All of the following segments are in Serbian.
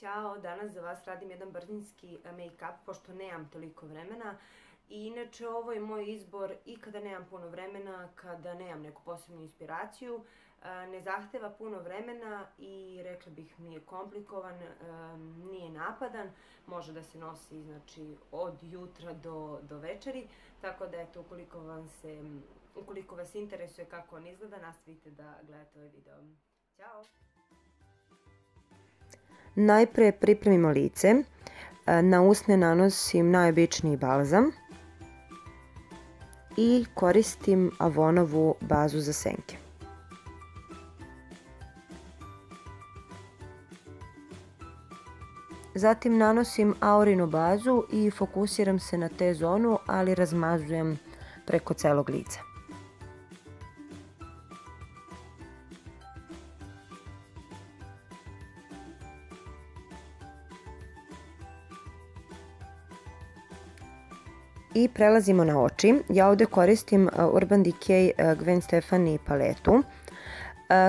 Ćao, danas za vas radim jedan brzinski make-up, pošto nemam toliko vremena. I inače ovo je moj izbor i kada nemam puno vremena, kada nemam neku posebnu inspiraciju. Ne zahteva puno vremena i rekla bih nije komplikovan, nije napadan. Može da se nosi znači, od jutra do večeri. Tako da eto, ukoliko vas interesuje kako on izgleda, nastavite da gledate ovaj video. Ćao! Najpre pripremimo lice. Na usne nanosim najobičniji balzam i koristim Avonovu bazu za senke. Zatim nanosim Aurinu bazu i fokusiram se na T-zonu, ali razmazujem preko celog lica. I prelazimo na oči. Ja ovdje koristim Urban Decay Gwen Stefani paletu.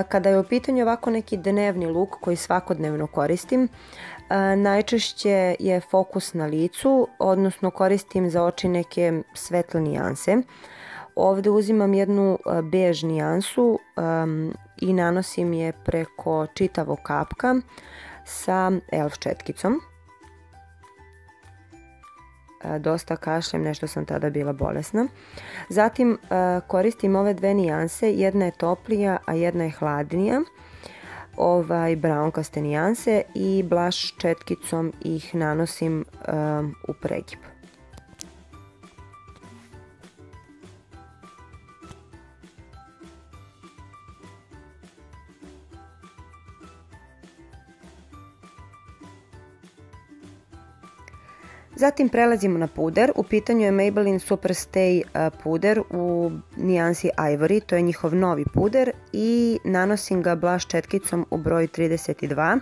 Kada je u pitanju ovako neki dnevni luk koji svakodnevno koristim, najčešće je fokus na licu, odnosno koristim za oči neke svetle nijanse. Ovdje uzimam jednu bež nijansu i nanosim je preko čitavog kapka sa elf četkicom. Dosta kašljem, nešto sam tada bila bolesna. Zatim koristim ove dve nijanse, jedna je toplija, a jedna je hladnija. Brownkaste nijanse i blush četkicom ih nanosim u pregib. Zatim prelazimo na puder. U pitanju je Maybelline Superstay puder u nijansi Ivory, to je njihov novi puder i nanosim ga blush četkicom u broju 32.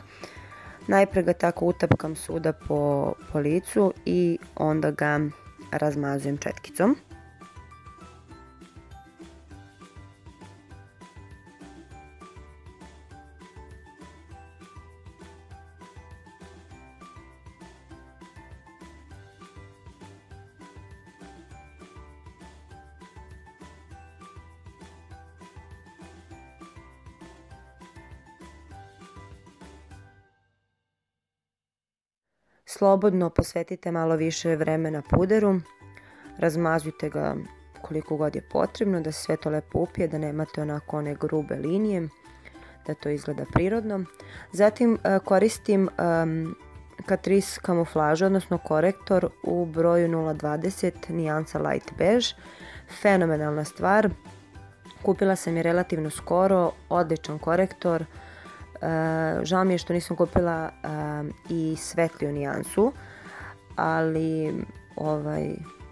Najpre ga tako utapkam svuda po licu i onda ga razmazujem četkicom. Slobodno posvetite malo više vremena puderu, razmazujte ga koliko god je potrebno, da se sve to lepo upije, da nemate onako one grube linije, da to izgleda prirodno. Zatim koristim Catrice kamuflažu, odnosno korektor u broju 020 nijansa light beige. Fenomenalna stvar, kupila sam je relativno skoro, odličan korektor. Žao mi je što nisam kupila i svetliju nijansu, ali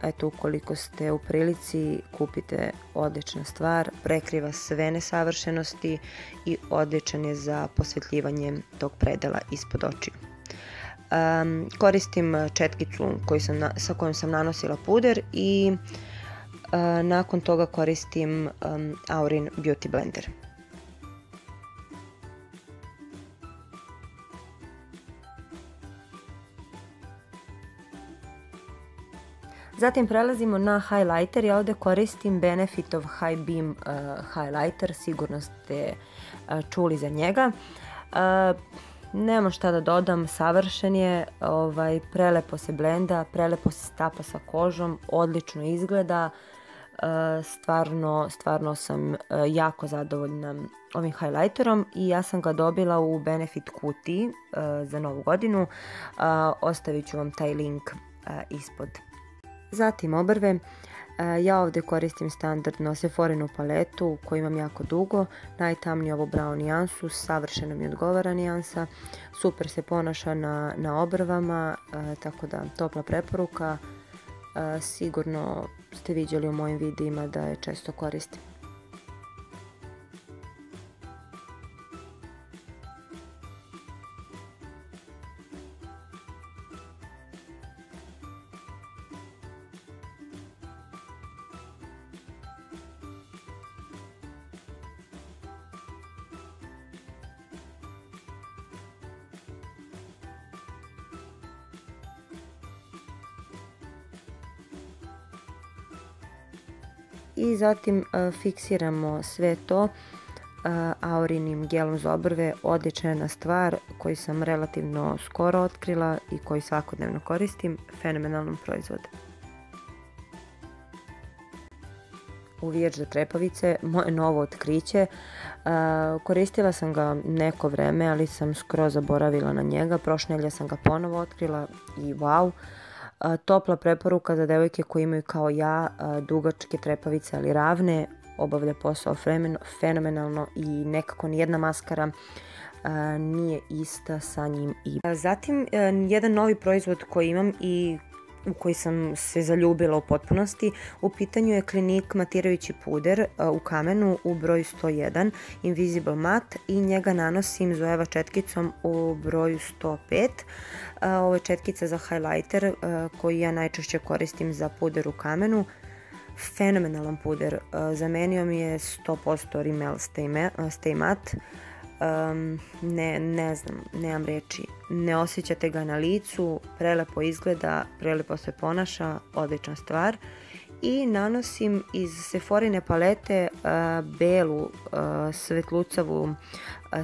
eto, ukoliko ste u prilici, kupite, odlična stvar, prekriva sve nesavršenosti i odličan je za posvetljivanje tog predela ispod očiju. Koristim četkicu sa kojom sam nanosila puder i nakon toga koristim Aurin Beauty Blender. Zatim prelazimo na highlighter. Ja ovdje koristim Benefitov High Beam highlighter, sigurno ste čuli za njega. Nema šta da dodam, savršen je, prelepo se blenda, prelepo se stapa sa kožom, odlično izgleda. Stvarno sam jako zadovoljna ovim highlighterom i ja sam ga dobila u Benefit kutiji za novu godinu. Ostavit ću vam taj link ispod. Zatim obrve. Ja ovdje koristim standardno Sephorinu paletu koju imam jako dugo, najtamniju ovu brown nijansu, savršeno mi odgovara nijansa, super se ponaša na obrvama, tako da topla preporuka, sigurno ste vidjeli u mojim videima da je često koristim. i zatim fiksiramo sve to Aurinim gelom za obrve. Odlična jedna stvar koji sam relativno skoro otkrila i koji svakodnevno koristim. Fenomenalan proizvod. Uvijač za trepavice, moje novo otkriće. Koristila sam ga neko vreme, ali sam skroz zaboravila na njega. Prošle nedelje sam ga ponovo otkrila i wow. Topla preporuka za devojke koje imaju kao ja dugačke trepavice, ali ravne. Obavlja posao fenomenalno i nekako nijedna maskara nije ista sa njim. Zatim, jedan novi proizvod koji imam i u koji sam se zaljubila u potpunosti, u pitanju je Clinique matirajući puder u kamenu u broju 101 Invisible Matte i njega nanosim Zoeva četkicom u broju 105. Ovo je četkica za highlighter koji ja najčešće koristim za puder u kamenu. Fenomenalan puder, zamenio mi je 100% Rimmel Stay Matte. Ne znam, nemam reči. Ne osjećate ga na licu, prelepo izgleda, prelepo se ponaša, odlična stvar. I nanosim iz Sephorine palete belu svetlucavu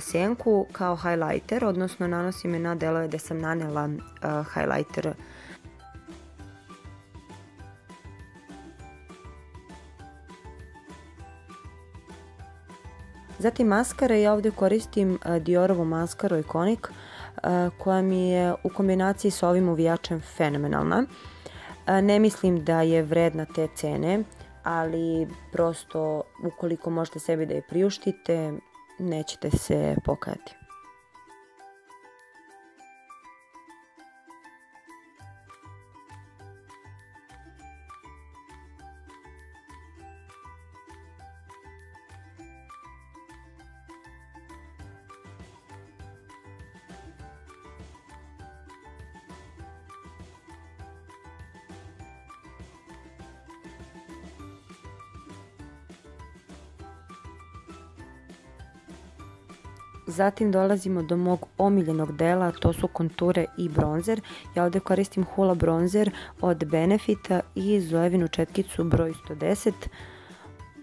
senku kao highlighter, odnosno nanosim je na delove gde sam nanela highlighter. Zatim maskare, ja ovdje koristim Diorovu maskaru Iconic koja mi je u kombinaciji s ovim uvijačem fenomenalna. Ne mislim da je vredna te cene, ali prosto ukoliko možete sebi da je priuštite, nećete se pokajati. Zatim dolazimo do mog omiljenog dela, to su konture i bronzer. Ja ovdje koristim Hoola bronzer od Benefita i Zoevinu četkicu broj 110.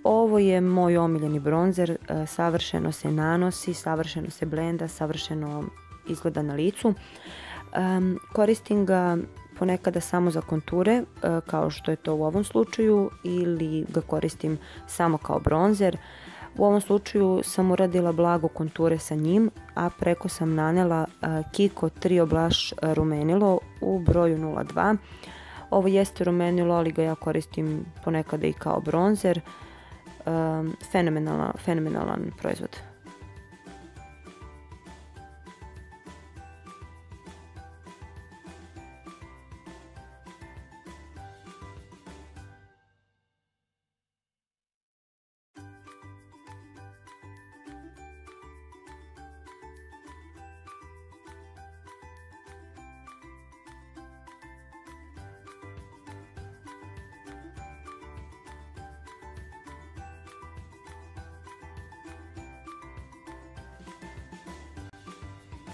Ovo je moj omiljeni bronzer, savršeno se nanosi, savršeno se blenda, savršeno izgleda na licu. Koristim ga ponekada samo za konture, kao što je to u ovom slučaju, ili ga koristim samo kao bronzer. U ovom slučaju sam uradila blago konture sa njim, a preko sam nanela Kiko Trio Blush rumenilo u broju 02. Ovo jeste rumenilo, ali ga ja koristim ponekada i kao bronzer. Fenomenalan proizvod.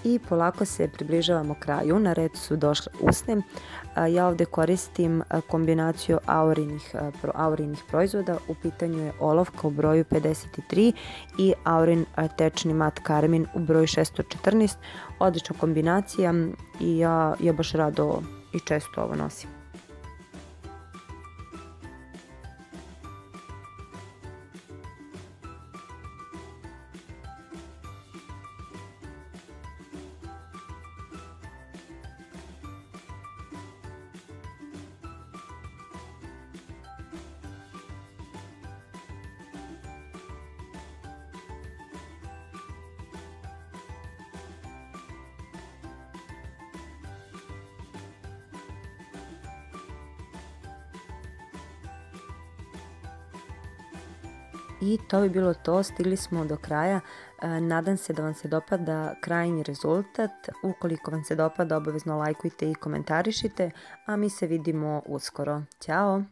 I polako se približavamo kraju, na red su došle usne. Ja ovdje koristim kombinaciju Aurinih proizvoda, u pitanju je olovka u broju 53 i Aurin tečni mat karmin u broju 614. Odlična kombinacija i ja baš rado i često ovo nosim. I to bi bilo to, stigli smo do kraja. Nadam se da vam se dopada krajnji rezultat. Ukoliko vam se dopada, obavezno lajkujte i komentarišite, a mi se vidimo uskoro. Ćao!